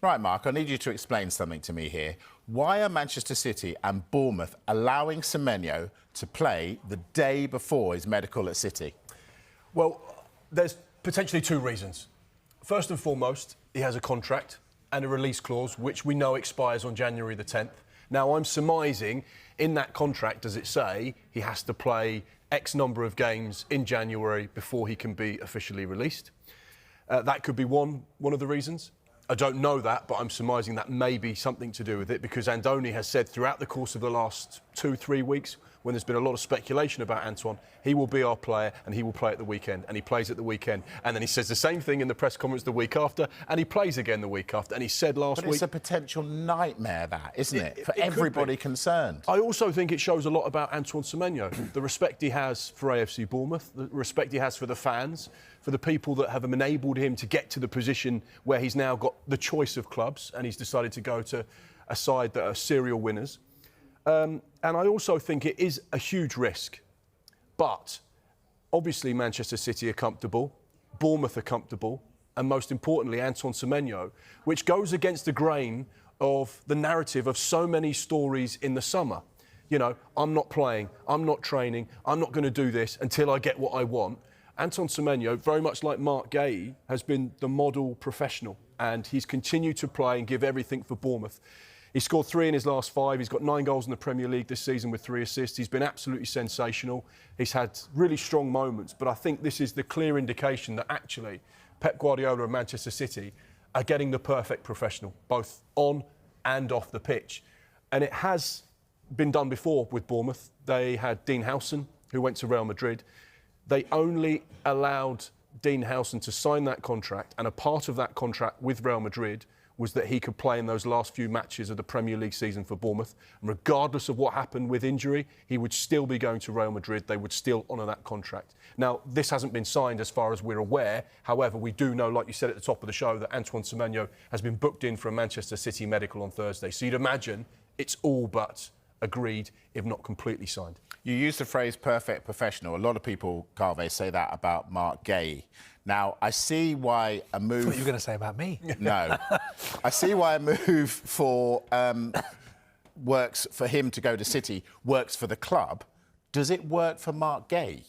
Right, Mark, I need you to explain something to me here. Why are Manchester City and Bournemouth allowing Semenyo to play the day before his medical at City? Well, there's potentially two reasons. First and foremost, he has a contract and a release clause, which we know expires on January the 10th. Now, I'm surmising in that contract, does it say he has to play X number of games in January before he can be officially released? That could be one of the reasons. I don't know that, but I'm surmising that may be something to do with it, because Andoni has said throughout the course of the last 2-3 weeks, when there's been a lot of speculation about Antoine, he will be our player and he will play at the weekend, and he plays at the weekend. And then he says the same thing in the press conference the week after, and he plays again the week after. And he said last week... But it's a potential nightmare, that, isn't it? For everybody concerned. I also think it shows a lot about Antoine Semenyo, the respect he has for AFC Bournemouth, the respect he has for the fans, for the people that have enabled him to get to the position where he's now got the choice of clubs, and he's decided to go to a side that are serial winners. And I also think it is a huge risk. But obviously Manchester City are comfortable, Bournemouth are comfortable, and most importantly Antoine Semenyo, which goes against the grain of the narrative of so many stories in the summer. You know, I'm not playing, I'm not training, I'm not going to do this until I get what I want. Antoine Semenyo, very much like Marc Guehi, has been the model professional, and he's continued to play and give everything for Bournemouth. He scored 3 in his last 5. He's got 9 goals in the Premier League this season with 3 assists. He's been absolutely sensational. He's had really strong moments, but I think this is the clear indication that actually Pep Guardiola and Manchester City are getting the perfect professional, both on and off the pitch. And it has been done before with Bournemouth. They had Dean Howson, who went to Real Madrid. They only allowed Dean Howson to sign that contract, and a part of that contract with Real Madrid was that he could play in those last few matches of the Premier League season for Bournemouth. And regardless of what happened with injury, he would still be going to Real Madrid. They would still honour that contract. Now, this hasn't been signed as far as we're aware. However, we do know, like you said at the top of the show, that Antoine Semenyo has been booked in for a Manchester City medical on Thursday. So you'd imagine it's all but agreed, if not completely signed. You use the phrase perfect professional. A lot of people, Carve, say that about Marc Guehi. Now, I see why a move... That's what you were going to say about me. No. I see why a move for works for him to go to City works for the club. Does it work for Marc Guehi?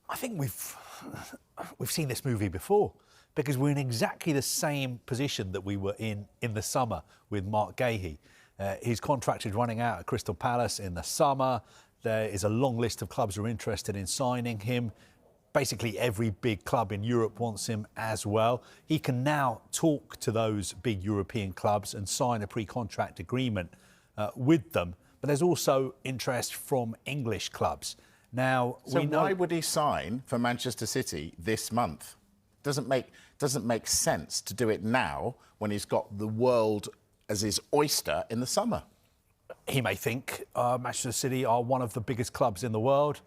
I think we've seen this movie before, because we're in exactly the same position that we were in the summer with Marc Guehi. His contract is running out at Crystal Palace in the summer. There is a long list of clubs who are interested in signing him. Basically, every big club in Europe wants him as well. He can now talk to those big European clubs and sign a pre-contract agreement with them. But there's also interest from English clubs. Now, so why would he sign for Manchester City this month? Doesn't make sense to do it now when he's got the world as his oyster in the summer. He may think Manchester City are one of the biggest clubs in the world.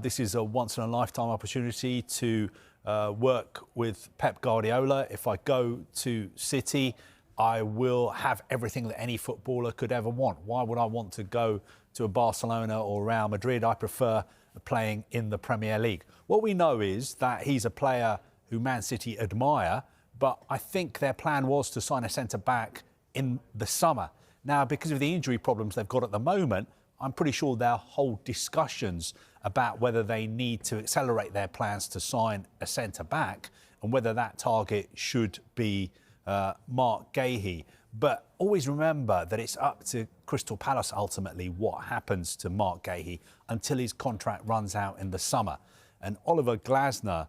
This is a once-in-a-lifetime opportunity to work with Pep Guardiola. If I go to City, I will have everything that any footballer could ever want. Why would I want to go to a Barcelona or Real Madrid? I prefer playing in the Premier League. What we know is that he's a player who Man City admire, but I think their plan was to sign a centre-back in the summer. Now, because of the injury problems they've got at the moment, I'm pretty sure they'll hold discussions about whether they need to accelerate their plans to sign a centre-back and whether that target should be Marc Guehi. But always remember that it's up to Crystal Palace ultimately what happens to Marc Guehi until his contract runs out in the summer. And Oliver Glasner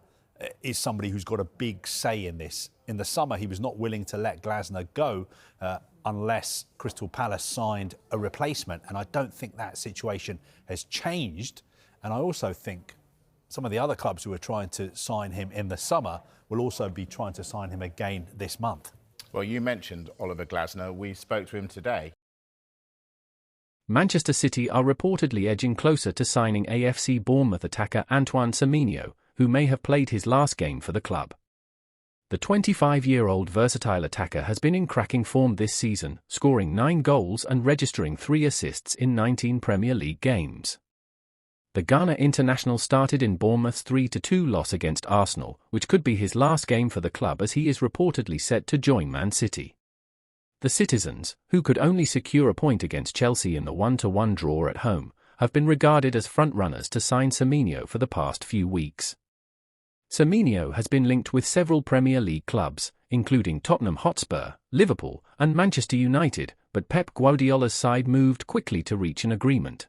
is somebody who's got a big say in this. In the summer, he was not willing to let Glasner go unless Crystal Palace signed a replacement. And I don't think that situation has changed. And I also think some of the other clubs who are trying to sign him in the summer will also be trying to sign him again this month. Well, you mentioned Oliver Glasner. We spoke to him today. Manchester City are reportedly edging closer to signing AFC Bournemouth attacker Antoine Semenyo, who may have played his last game for the club. The 25-year-old versatile attacker has been in cracking form this season, scoring 9 goals and registering 3 assists in 19 Premier League games. The Ghana international started in Bournemouth's 3-2 loss against Arsenal, which could be his last game for the club as he is reportedly set to join Man City. The citizens, who could only secure a point against Chelsea in the 1-1 draw at home, have been regarded as front-runners to sign Semenyo for the past few weeks. Semenyo has been linked with several Premier League clubs, including Tottenham Hotspur, Liverpool, and Manchester United, but Pep Guardiola's side moved quickly to reach an agreement.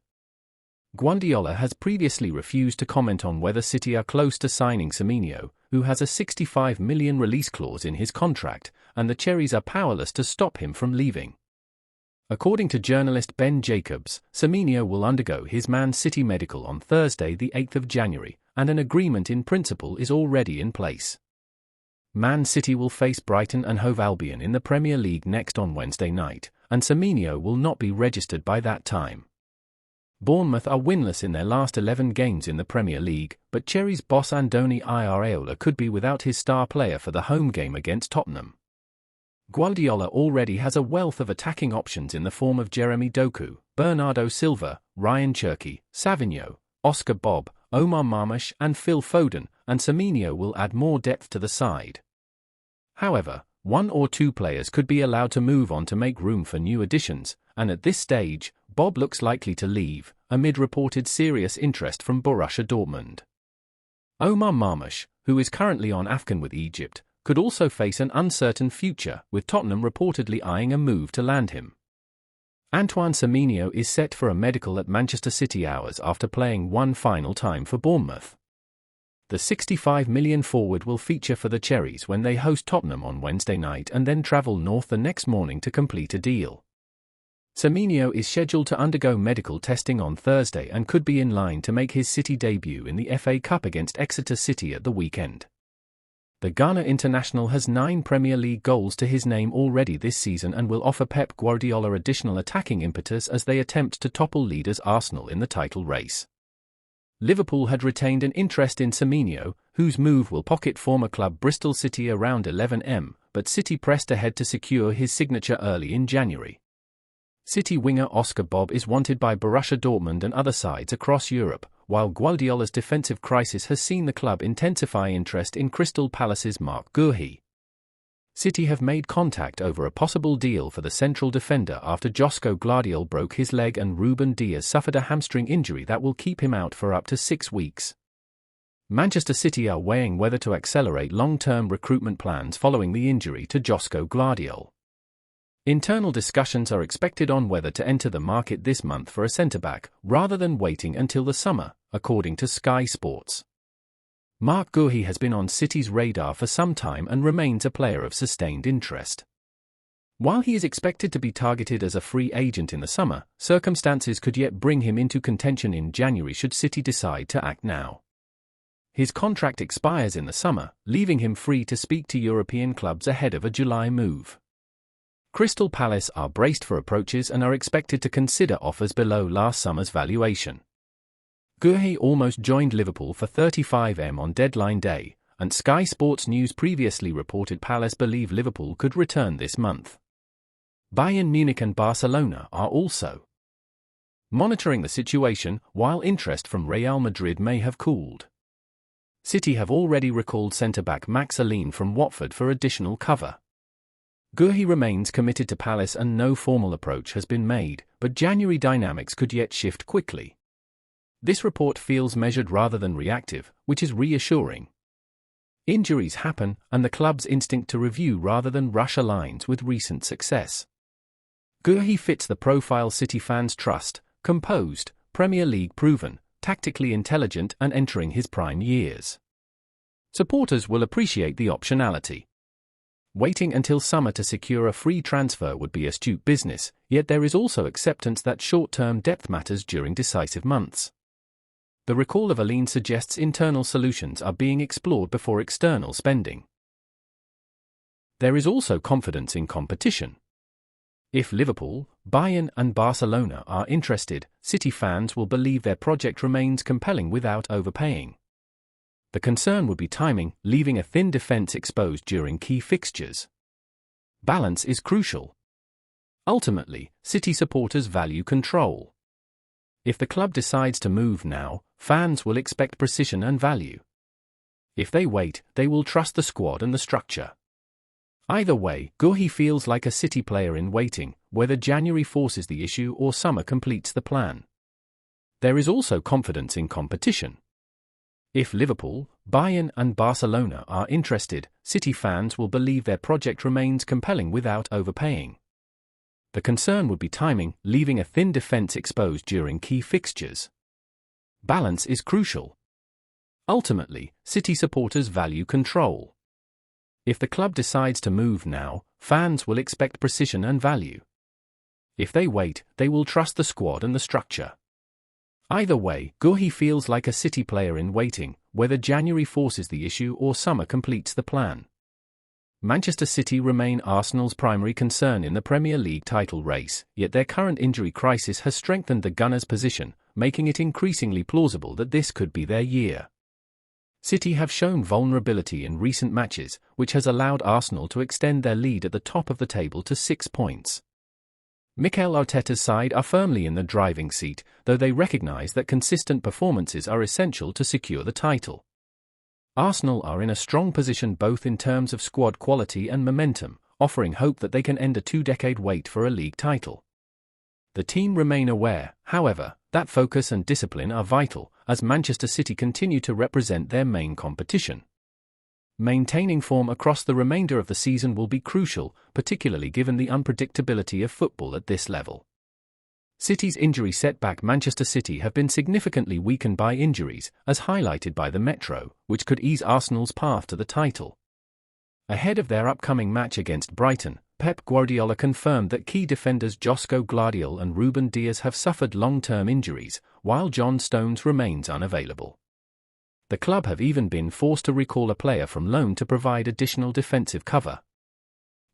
Guardiola has previously refused to comment on whether City are close to signing Semenyo, who has a £65 million release clause in his contract, and the Cherries are powerless to stop him from leaving. According to journalist Ben Jacobs, Semenyo will undergo his Man City medical on Thursday the 8th of January, and an agreement in principle is already in place. Man City will face Brighton and Hove Albion in the Premier League next on Wednesday night, and Semenyo will not be registered by that time. Bournemouth are winless in their last 11 games in the Premier League, but Cherries boss Andoni Iraola could be without his star player for the home game against Tottenham. Guardiola already has a wealth of attacking options in the form of Jeremy Doku, Bernardo Silva, Ryan Cherki, Savinho, Oscar Bob, Omar Marmoush and Phil Foden, and Semenyo will add more depth to the side. However, one or two players could be allowed to move on to make room for new additions, and at this stage, Bob looks likely to leave, amid reported serious interest from Borussia Dortmund. Omar Marmoush, who is currently on AFCON with Egypt, could also face an uncertain future, with Tottenham reportedly eyeing a move to land him. Antoine Semenyo is set for a medical at Manchester City hours after playing one final time for Bournemouth. The £65 million forward will feature for the Cherries when they host Tottenham on Wednesday night and then travel north the next morning to complete a deal. Semenyo is scheduled to undergo medical testing on Thursday and could be in line to make his City debut in the FA Cup against Exeter City at the weekend. The Ghana international has 9 Premier League goals to his name already this season and will offer Pep Guardiola additional attacking impetus as they attempt to topple leaders Arsenal in the title race. Liverpool had retained an interest in Semenyo, whose move will pocket former club Bristol City around 11M, but City pressed ahead to secure his signature early in January. City winger Oscar Bob is wanted by Borussia Dortmund and other sides across Europe, while Guardiola's defensive crisis has seen the club intensify interest in Crystal Palace's Marc Guehi. City have made contact over a possible deal for the central defender after Josko Gvardiol broke his leg and Ruben Dias suffered a hamstring injury that will keep him out for up to 6 weeks. Manchester City are weighing whether to accelerate long-term recruitment plans following the injury to Josko Gvardiol. Internal discussions are expected on whether to enter the market this month for a centre-back, rather than waiting until the summer, according to Sky Sports. Marc Guehi has been on City's radar for some time and remains a player of sustained interest. While he is expected to be targeted as a free agent in the summer, circumstances could yet bring him into contention in January should City decide to act now. His contract expires in the summer, leaving him free to speak to European clubs ahead of a July move. Crystal Palace are braced for approaches and are expected to consider offers below last summer's valuation. Guehi almost joined Liverpool for 35M on deadline day, and Sky Sports News previously reported Palace believe Liverpool could return this month. Bayern Munich and Barcelona are also monitoring the situation, while interest from Real Madrid may have cooled. City have already recalled centre-back Max Alén from Watford for additional cover. Guehi remains committed to Palace and no formal approach has been made, but January dynamics could yet shift quickly. This report feels measured rather than reactive, which is reassuring. Injuries happen, and the club's instinct to review rather than rush aligns with recent success. Guehi fits the profile City fans trust: composed, Premier League proven, tactically intelligent and entering his prime years. Supporters will appreciate the optionality. Waiting until summer to secure a free transfer would be astute business, yet there is also acceptance that short-term depth matters during decisive months. The recall of Alén suggests internal solutions are being explored before external spending. There is also confidence in competition. If Liverpool, Bayern and Barcelona are interested, City fans will believe their project remains compelling without overpaying. The concern would be timing, leaving a thin defence exposed during key fixtures. Balance is crucial. Ultimately, City supporters value control. If the club decides to move now, fans will expect precision and value. If they wait, they will trust the squad and the structure. Either way, Guéhi feels like a City player in waiting, whether January forces the issue or summer completes the plan. There is also confidence in competition. If Liverpool, Bayern and Barcelona are interested, City fans will believe their project remains compelling without overpaying. The concern would be timing, leaving a thin defence exposed during key fixtures. Balance is crucial. Ultimately, City supporters value control. If the club decides to move now, fans will expect precision and value. If they wait, they will trust the squad and the structure. Either way, Guéhi feels like a City player in waiting, whether January forces the issue or summer completes the plan. Manchester City remain Arsenal's primary concern in the Premier League title race, yet their current injury crisis has strengthened the Gunners' position, making it increasingly plausible that this could be their year. City have shown vulnerability in recent matches, which has allowed Arsenal to extend their lead at the top of the table to 6 points. Mikel Arteta's side are firmly in the driving seat, though they recognise that consistent performances are essential to secure the title. Arsenal are in a strong position both in terms of squad quality and momentum, offering hope that they can end a 2-decade wait for a league title. The team remain aware, however, that focus and discipline are vital, as Manchester City continue to represent their main competition. Maintaining form across the remainder of the season will be crucial, particularly given the unpredictability of football at this level. City's injury setback. Manchester City have been significantly weakened by injuries, as highlighted by the Metro, which could ease Arsenal's path to the title. Ahead of their upcoming match against Brighton, Pep Guardiola confirmed that key defenders Josko Gvardiol and Ruben Dias have suffered long-term injuries, while John Stones remains unavailable. The club have even been forced to recall a player from loan to provide additional defensive cover.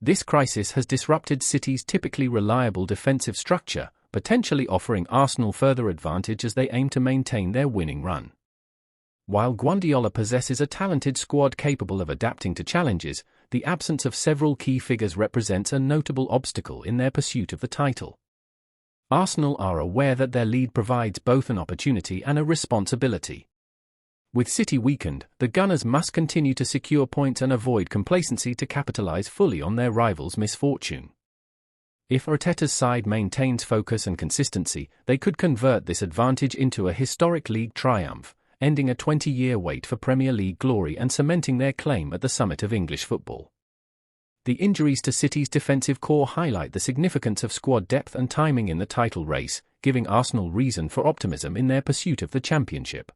This crisis has disrupted City's typically reliable defensive structure, potentially offering Arsenal further advantage as they aim to maintain their winning run. While Guardiola possesses a talented squad capable of adapting to challenges, the absence of several key figures represents a notable obstacle in their pursuit of the title. Arsenal are aware that their lead provides both an opportunity and a responsibility. With City weakened, the Gunners must continue to secure points and avoid complacency to capitalise fully on their rivals' misfortune. If Arteta's side maintains focus and consistency, they could convert this advantage into a historic league triumph, ending a 20-year wait for Premier League glory and cementing their claim at the summit of English football. The injuries to City's defensive core highlight the significance of squad depth and timing in the title race, giving Arsenal reason for optimism in their pursuit of the championship.